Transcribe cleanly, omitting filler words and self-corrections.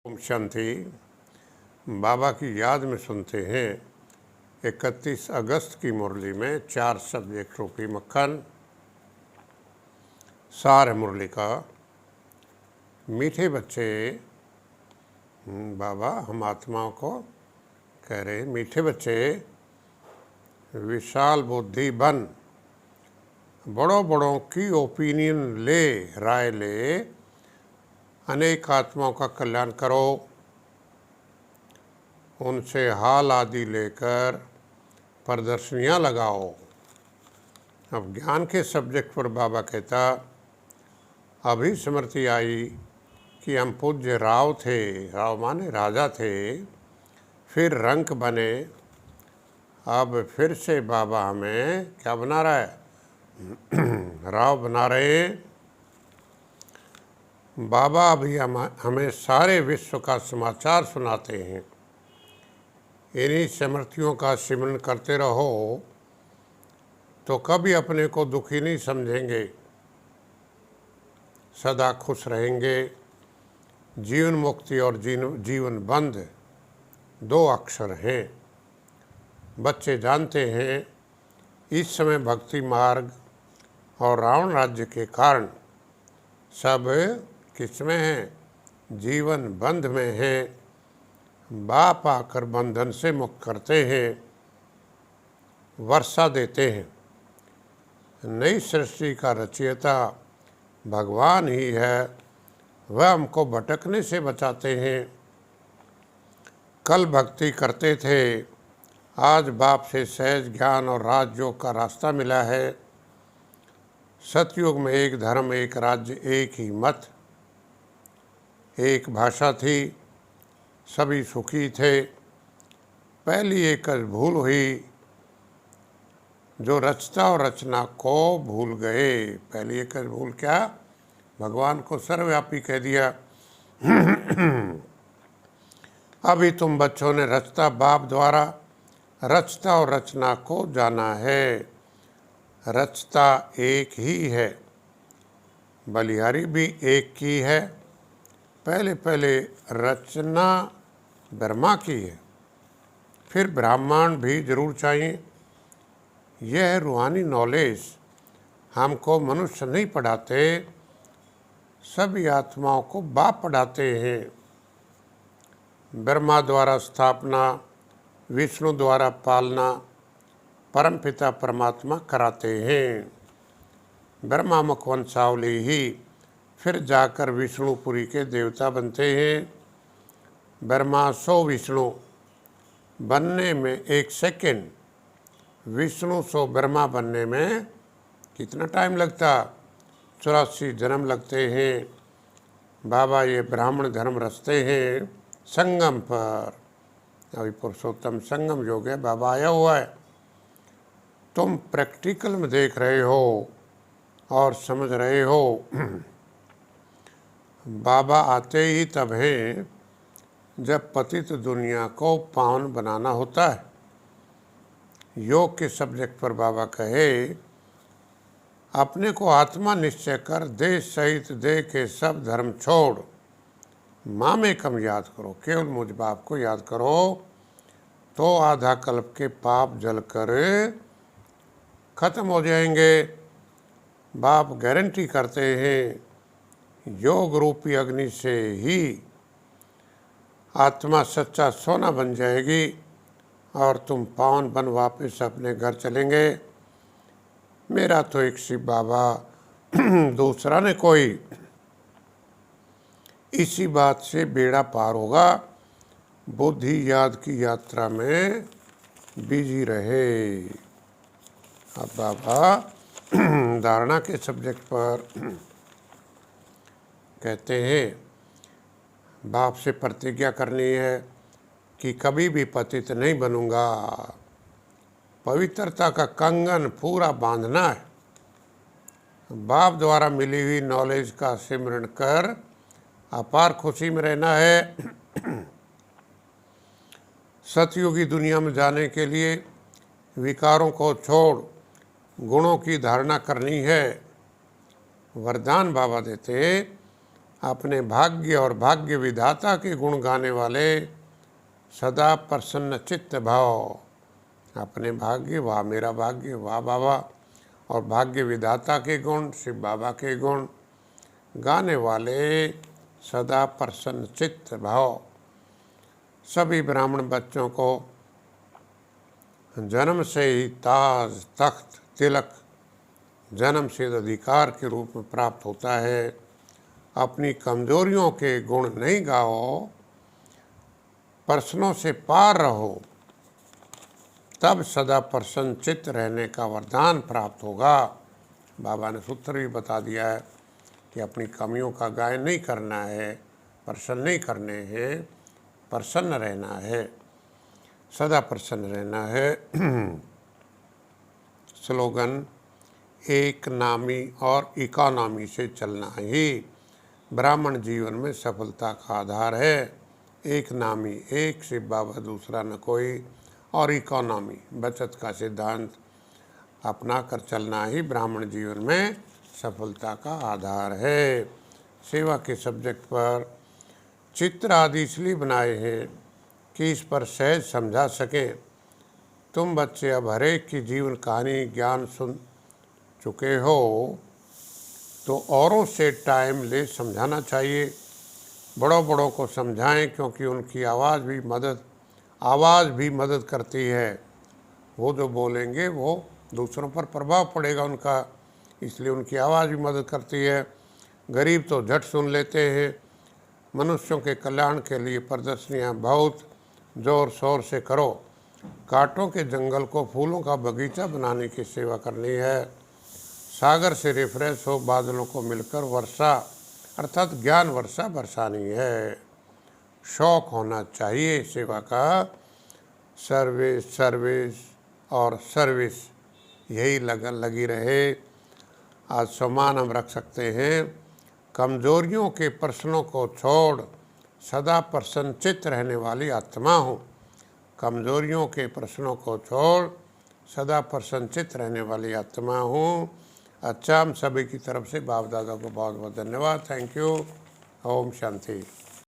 ओम शांति। बाबा की याद में सुनते हैं 31 अगस्त की मुरली में 4 शब्द 1 रूपी मक्खन। सार है मुरली का। मीठे बच्चे, बाबा हम आत्माओं को कह रहे, मीठे बच्चे विशाल बुद्धि बन, बड़ों बड़ों की ओपिनियन ले, राय ले, अनेक आत्माओं का कल्याण करो, उनसे हाल आदि लेकर प्रदर्शनियाँ लगाओ। अब ज्ञान के सब्जेक्ट पर बाबा कहता, अभी स्मृति आई कि हम पूज्य राव थे, राव माने राजा थे, फिर रंक बने, अब फिर से बाबा हमें क्या बना रहा है? राव बना रहे हैं। बाबा अभी हमें सारे विश्व का समाचार सुनाते हैं। इन्हीं स्मृतियों का सिमरन करते रहो तो कभी अपने को दुखी नहीं समझेंगे, सदा खुश रहेंगे। जीवन मुक्ति और जीवन बंध 2 अक्षर हैं। बच्चे जानते हैं इस समय भक्ति मार्ग और रावण राज्य के कारण सब किसमें हैं? जीवन बंध में हैं। बाप आकर बंधन से मुक्त करते हैं, वर्षा देते हैं। नई सृष्टि का रचयिता भगवान ही है, वह हमको भटकने से बचाते हैं। कल भक्ति करते थे, आज बाप से सहज ज्ञान और राजयोग का रास्ता मिला है। सतयुग में एक धर्म, एक राज्य, एक ही मत, एक भाषा थी, सभी सुखी थे। पहली एक भूल हुई, जो रचता और रचना को भूल गए। पहली एक भूल क्या? भगवान को सर्वव्यापी कह दिया। अभी तुम बच्चों ने रचता बाप द्वारा रचता और रचना को जाना है। रचता एक ही है, बलिहारी भी एक की है। पहले पहले रचना ब्रह्मा की है, फिर ब्राह्मण भी जरूर चाहिए। यह है रूहानी नॉलेज। हमको मनुष्य नहीं पढ़ाते, सभी आत्माओं को बाप पढ़ाते हैं। ब्रह्मा द्वारा स्थापना, विष्णु द्वारा पालना परमपिता परमात्मा कराते हैं। ब्रह्मा मुख वंशावली ही फिर जाकर विष्णुपुरी के देवता बनते हैं। ब्रह्मा 100 विष्णु बनने में 1 सेकेंड, विष्णु 100 ब्रह्मा बनने में कितना टाइम लगता? 84 जन्म लगते हैं। बाबा ये ब्राह्मण धर्म रचते हैं संगम पर। अभी पुरुषोत्तम संगम योग है, बाबा आया हुआ है। तुम प्रैक्टिकल में देख रहे हो और समझ रहे हो। बाबा आते ही तब हैं जब पतित दुनिया को पावन बनाना होता है। योग के सब्जेक्ट पर बाबा कहे, अपने को आत्मा निश्चय कर देश सहित देह के सब धर्म छोड़ माँ में कम याद करो, केवल मुझ बाप को याद करो, तो आधा कल्प के पाप जलकर खत्म हो जाएंगे। बाप गारंटी करते हैं, योग रूपी अग्नि से ही आत्मा सच्चा सोना बन जाएगी और तुम पावन बन वापस अपने घर चलेंगे। मेरा तो एक शिव बाबा, दूसरा ने कोई। इसी बात से बेड़ा पार होगा। बुद्धि याद की यात्रा में बिजी रहे। अब बाबा धारणा के सब्जेक्ट पर कहते हैं, बाप से प्रतिज्ञा करनी है कि कभी भी पतित नहीं बनूंगा। पवित्रता का कंगन पूरा बांधना है। बाप द्वारा मिली हुई नॉलेज का सिमरन कर अपार खुशी में रहना है। सतयुगी दुनिया में जाने के लिए विकारों को छोड़ गुणों की धारणा करनी है। वरदान बाबा देते, अपने भाग्य और भाग्य विधाता के गुण गाने वाले सदा प्रसन्न चित्त भाव। अपने भाग्य, वाह मेरा भाग्य, वाह बाबा, और भाग्य विधाता के गुण, शिव बाबा के गुण गाने वाले सदा प्रसन्न चित्त भाव। सभी ब्राह्मण बच्चों को जन्म से ही ताज, तख्त, तिलक जन्म सिद्ध अधिकार के रूप में प्राप्त होता है। अपनी कमजोरियों के गुण नहीं गाओ, प्रश्नों से पार रहो, तब सदा प्रसन्न चित्त रहने का वरदान प्राप्त होगा। बाबा ने सूत्र भी बता दिया है कि अपनी कमियों का गायन नहीं करना है, प्रसन्न नहीं करने हैं, प्रसन्न रहना है, सदा प्रसन्न रहना है। स्लोगन, एक नामी और इकोनॉमी से चलना ही ब्राह्मण जीवन में सफलता का आधार है। एक नामी, एक शिव बाबा, दूसरा न कोई, और इकोनॉमी, बचत का सिद्धांत अपना कर चलना ही ब्राह्मण जीवन में सफलता का आधार है। सेवा के सब्जेक्ट पर चित्र आदि इसलिए बनाए हैं कि इस पर सहज समझा सकें। तुम बच्चे अब हरेक की जीवन कहानी ज्ञान सुन चुके हो, तो औरों से टाइम ले समझाना चाहिए। बड़ों बड़ों को समझाएं, क्योंकि उनकी आवाज़ भी मदद करती है। वो जो बोलेंगे वो दूसरों पर प्रभाव पड़ेगा उनका, इसलिए उनकी आवाज़ भी मदद करती है। गरीब तो झट सुन लेते हैं। मनुष्यों के कल्याण के लिए प्रदर्शनियाँ बहुत ज़ोर शोर से करो। कांटों के जंगल को फूलों का बगीचा बनाने की सेवा करनी है। सागर से रिफ्रेश हो बादलों को मिलकर वर्षा अर्थात ज्ञान वर्षा बरसानी है। शौक होना चाहिए सेवा का, सर्विस सर्विस और सर्विस, यही लगी रहे। आज सम्मान हम रख सकते हैं। कमजोरियों के प्रश्नों को छोड़ सदा प्रसन्नचित्त रहने वाली आत्मा हूँ। कमजोरियों के प्रश्नों को छोड़ सदा प्रसन्नचित्त रहने वाली आत्मा हूँ। अच्छा, हम सभी की तरफ से बाप दादा को बहुत बहुत धन्यवाद। Thank you. ओम शांति।